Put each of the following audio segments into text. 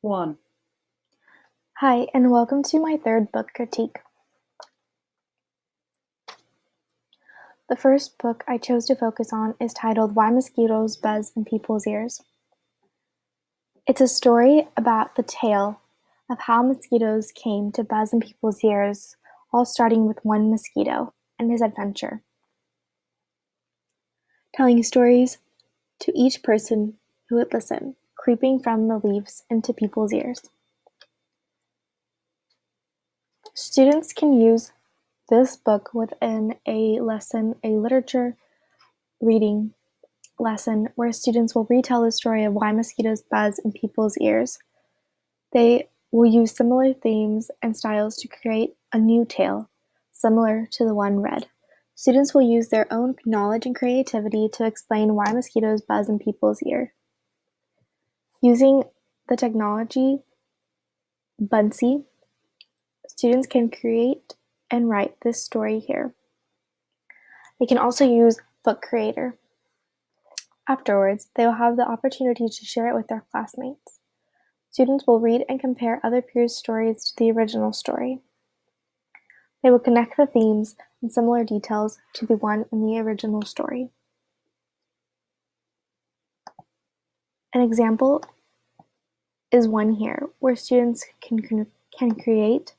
1. Hi, and welcome to my third book critique. The first book I chose to focus on is titled Why Mosquitoes Buzz in People's Ears. It's a story about the tale of how mosquitoes came to buzz in people's ears, all starting with one mosquito and his adventure. Telling stories to each person who would listen, creeping from the leaves into people's ears. Students can use this book within a lesson, a literature reading lesson where students will retell the story of why mosquitoes buzz in people's ears. They will use similar themes and styles to create a new tale, similar to the one read. Students will use their own knowledge and creativity to explain why mosquitoes buzz in people's ear. Using the technology Buncee, students can create and write this story here. They can also use Book Creator. Afterwards, they will have the opportunity to share it with their classmates. Students will read and compare other peers' stories to the original story. They will connect the themes and similar details to the one in the original story. An example is one here, where students can create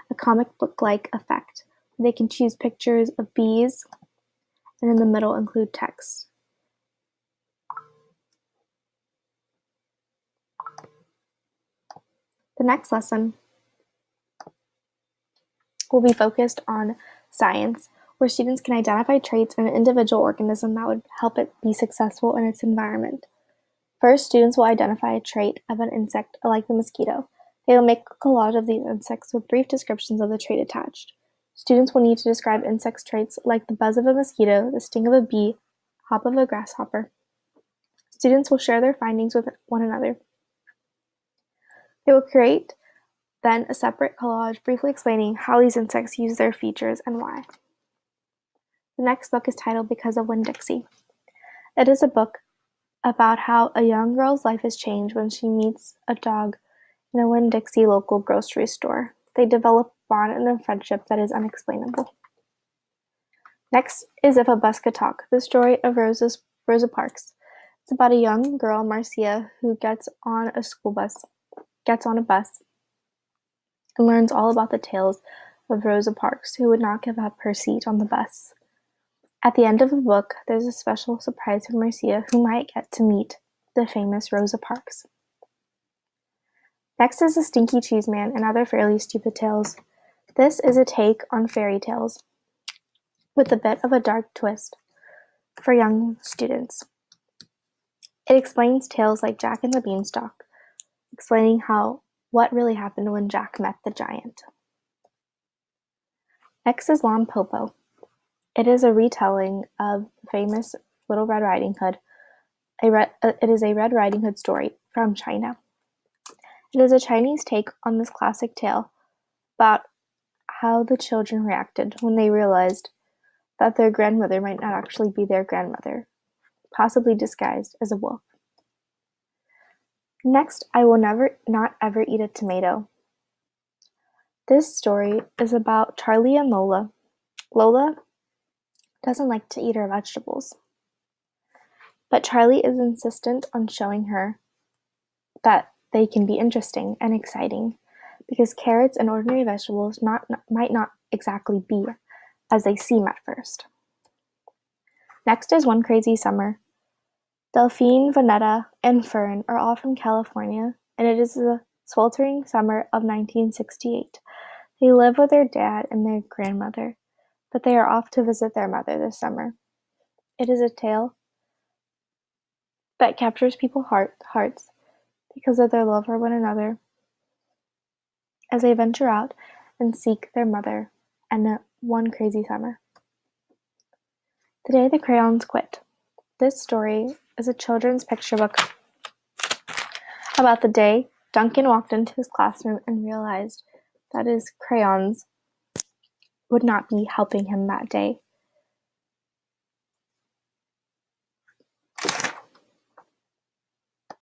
a comic book-like effect. They can choose pictures of bees and in the middle include text. The next lesson will be focused on science, where students can identify traits in an individual organism that would help it be successful in its environment. First, students will identify a trait of an insect like the mosquito. They will make a collage of these insects with brief descriptions of the trait attached. Students will need to describe insect traits like the buzz of a mosquito, the sting of a bee, hop of a grasshopper. Students will share their findings with one another. They will create then a separate collage briefly explaining how these insects use their features and why. The next book is titled Because of Winn-Dixie. It is a book about how a young girl's life is changed when she meets a dog in a Winn-Dixie local grocery store. They develop a bond and a friendship that is unexplainable. Next is If a Bus Could Talk, the story of Rosa Parks. It's about a young girl, Marcia, who gets on a bus, and learns all about the tales of Rosa Parks, who would not give up her seat on the bus. At the end of the book, there's a special surprise for Marcia, who might get to meet the famous Rosa Parks. Next is The Stinky Cheese Man and Other Fairly Stupid Tales. This is a take on fairy tales with a bit of a dark twist for young students. It explains tales like Jack and the Beanstalk, explaining what really happened when Jack met the giant. Next is Lampopo. It is a retelling of the famous Little Red Riding Hood. It is a Red Riding Hood story from China. It is a Chinese take on this classic tale about how the children reacted when they realized that their grandmother might not actually be their grandmother, possibly disguised as a wolf. Next, I Will Not Ever Eat a Tomato. This story is about Charlie and Lola. Lola doesn't like to eat her vegetables, but Charlie is insistent on showing her that they can be interesting and exciting, because carrots and ordinary vegetables might not exactly be as they seem at first. Next is One Crazy Summer. Delphine, Vonetta, and Fern are all from California, and it is the sweltering summer of 1968. They live with their dad and their grandmother, but they are off to visit their mother this summer. It is a tale that captures people's hearts because of their love for one another as they venture out and seek their mother and one crazy summer. The Day the Crayons Quit. This story is a children's picture book about the day Duncan walked into his classroom and realized that his crayons would not be helping him that day.